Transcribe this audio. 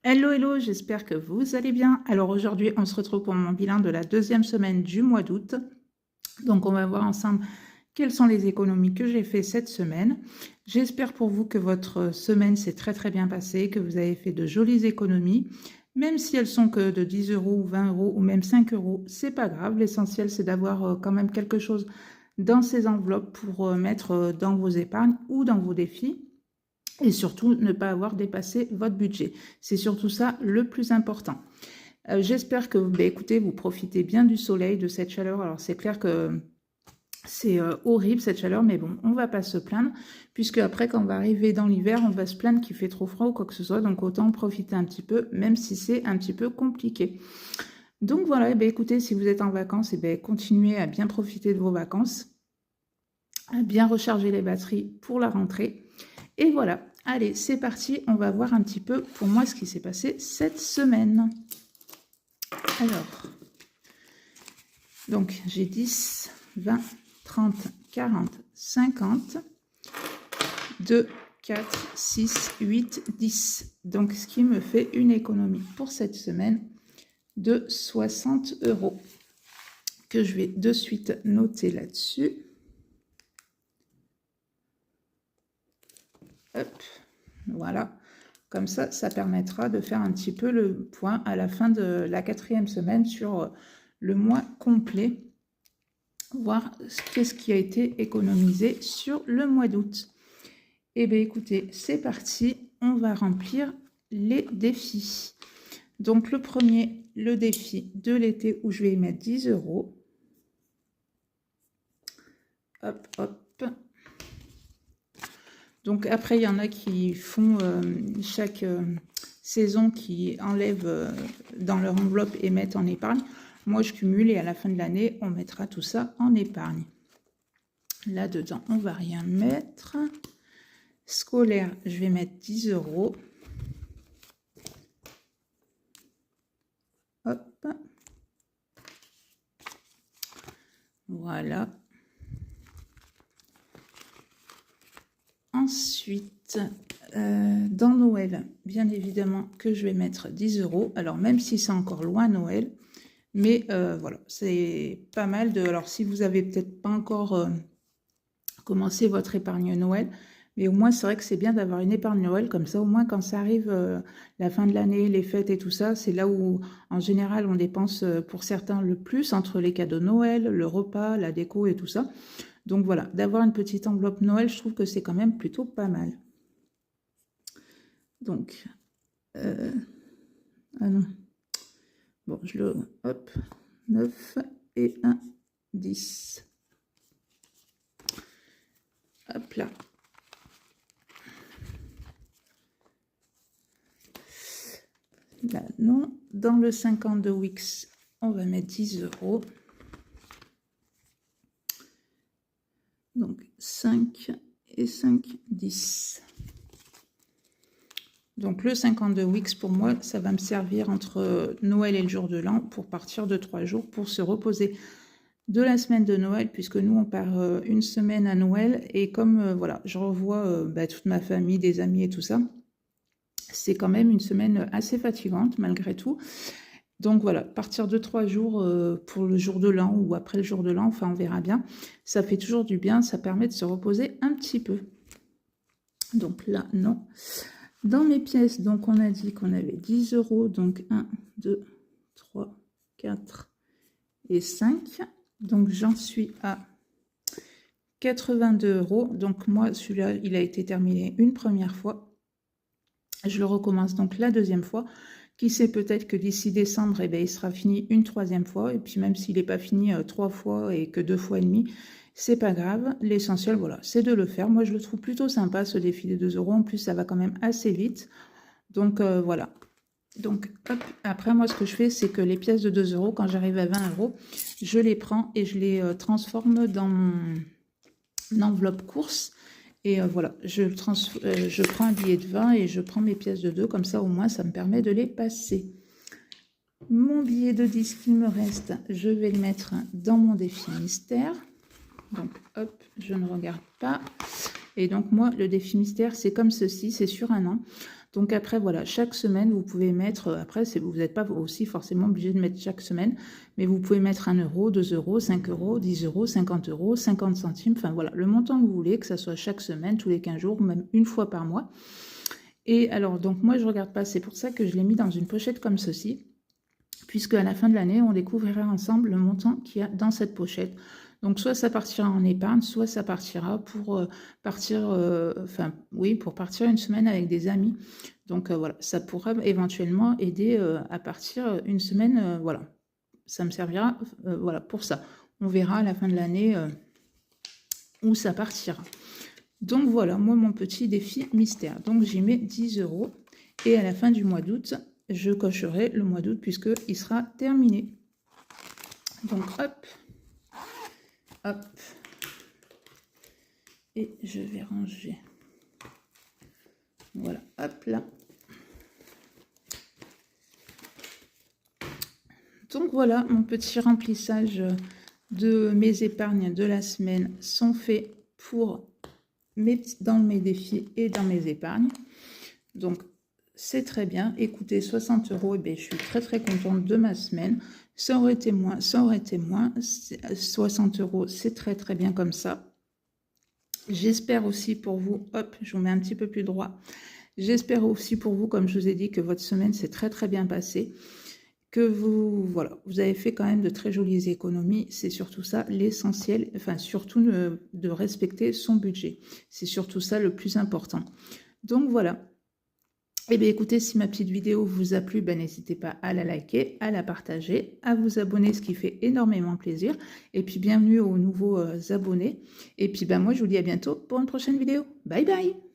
Hello, hello, j'espère que vous allez bien. Alors aujourd'hui, on se retrouve pour mon bilan de la deuxième semaine du mois d'août. Donc on va voir ensemble quelles sont les économies que j'ai fait cette semaine. J'espère pour vous que votre semaine s'est très très bien passée, que vous avez fait de jolies économies. Même si elles sont que de 10 euros ou 20 euros ou même 5 euros, c'est pas grave. L'essentiel, c'est d'avoir quand même quelque chose dans ces enveloppes pour mettre dans vos épargnes ou dans vos défis. Et surtout, ne pas avoir dépassé votre budget. C'est surtout ça le plus important. J'espère que écoutez, vous profitez bien du soleil, de cette chaleur. Alors c'est clair que c'est horrible cette chaleur, mais bon, on va pas se plaindre, puisque après, quand on va arriver dans l'hiver, on va se plaindre qu'il fait trop froid ou quoi que ce soit. Donc autant en profiter un petit peu, même si c'est un petit peu compliqué. Donc voilà, écoutez, si vous êtes en vacances, continuez à bien profiter de vos vacances, à bien recharger les batteries pour la rentrée. Et voilà, allez, c'est parti, on va voir un petit peu pour moi ce qui s'est passé cette semaine. Alors, donc j'ai 10, 20, 30, 40, 50, 2, 4, 6, 8, 10. Donc ce qui me fait une économie pour cette semaine de 60 euros que je vais de suite noter là-dessus. Hop, voilà. Comme ça, ça permettra de faire un petit peu le point à la fin de la quatrième semaine sur le mois complet, voir qu'est-ce qui a été économisé sur le mois d'août. Eh bien, écoutez, c'est parti, on va remplir les défis. Donc, le premier, le défi de l'été où je vais y mettre 10 euros. Hop, hop. Donc après, il y en a qui font chaque saison, qui enlèvent dans leur enveloppe et mettent en épargne. Moi, je cumule et à la fin de l'année, on mettra tout ça en épargne. Là-dedans, on ne va rien mettre. Scolaire, je vais mettre 10 euros. Hop. Voilà. Ensuite, dans Noël, bien évidemment que je vais mettre 10 euros. Alors, même si c'est encore loin Noël, mais voilà, c'est pas mal de... Alors, si vous n'avez peut-être pas encore commencé votre épargne Noël, mais au moins, c'est vrai que c'est bien d'avoir une épargne Noël. Comme ça, au moins, quand ça arrive la fin de l'année, les fêtes et tout ça, c'est là où, en général, on dépense pour certains le plus, entre les cadeaux Noël, le repas, la déco et tout ça. Donc voilà, d'avoir une petite enveloppe Noël, je trouve que c'est quand même plutôt pas mal. Donc, ah non. Bon, je le... Hop, 9 et 1, 10. Hop là. Là, non. Dans le 52 Wix, on va mettre 10 euros. Donc, 5 et 5, 10. Donc, le 52 Wix, pour moi, ça va me servir entre Noël et le jour de l'an pour partir de 3 jours pour se reposer de la semaine de Noël, puisque nous, on part une semaine à Noël. Et comme, voilà, je revois toute ma famille, des amis et tout ça, c'est quand même une semaine assez fatigante, malgré tout. Donc voilà, partir de 3 jours pour le jour de l'an ou après le jour de l'an, enfin on verra bien. Ça fait toujours du bien, ça permet de se reposer un petit peu. Donc là, non. Dans mes pièces, donc on a dit qu'on avait 10 euros, donc 1, 2, 3, 4 et 5. Donc j'en suis à 82 euros. Donc moi, celui-là, il a été terminé une première fois. Je le recommence donc la deuxième fois. Qui sait, peut-être que d'ici décembre, il sera fini une troisième fois. Et puis même s'il n'est pas fini 3 fois et que 2 fois et demi, c'est pas grave. L'essentiel, voilà, c'est de le faire. Moi, je le trouve plutôt sympa, ce défi des 2 euros. En plus, ça va quand même assez vite. Donc voilà. Donc, hop, après, moi, ce que je fais, c'est que les pièces de 2 euros, quand j'arrive à 20 euros, je les prends et je les transforme dans mon enveloppe course. Et voilà, je prends un billet de 20 et je prends mes pièces de 2. Comme ça, au moins, ça me permet de les passer. Mon billet de 10 qu'il me reste, je vais le mettre dans mon défi mystère. Donc, hop, je ne regarde pas. Et donc, moi, le défi mystère, c'est comme ceci, c'est sur un an. Donc après, voilà, chaque semaine, vous pouvez mettre, après, vous n'êtes pas aussi forcément obligé de mettre chaque semaine, mais vous pouvez mettre 1 euro, 2 euros, 5 euros, 10 euros, 50 euros, 50 centimes, enfin voilà, le montant que vous voulez, que ça soit chaque semaine, tous les 15 jours, même une fois par mois. Et alors, donc moi, je ne regarde pas, c'est pour ça que je l'ai mis dans une pochette comme ceci, puisque à la fin de l'année, on découvrira ensemble le montant qu'il y a dans cette pochette. Donc, soit ça partira en épargne, soit ça partira pour partir, pour partir une semaine avec des amis. Donc, voilà, ça pourra éventuellement aider à partir une semaine, voilà. Ça me servira, voilà, pour ça. On verra à la fin de l'année où ça partira. Donc, voilà, moi, mon petit défi mystère. Donc, j'y mets 10 euros. Et à la fin du mois d'août, je cocherai le mois d'août puisqu'il sera terminé. Donc, hop. Hop. Et je vais ranger. Voilà, hop là. Donc voilà, mon petit remplissage de mes épargnes de la semaine sont faits dans mes défis et dans mes épargnes. Donc, c'est très bien. Écoutez, 60 euros, et bien, je suis très très contente de ma semaine. Ça aurait été moins, ça aurait été moins. 60 euros, c'est très très bien comme ça. J'espère aussi pour vous, hop, je vous mets un petit peu plus droit. J'espère aussi pour vous, comme je vous ai dit, que votre semaine s'est très très bien passée. Que vous avez fait quand même de très jolies économies. C'est surtout ça l'essentiel, enfin surtout de respecter son budget. C'est surtout ça le plus important. Donc voilà. Eh bien écoutez, si ma petite vidéo vous a plu, n'hésitez pas à la liker, à la partager, à vous abonner, ce qui fait énormément plaisir. Et puis bienvenue aux nouveaux abonnés. Et puis moi je vous dis à bientôt pour une prochaine vidéo. Bye bye!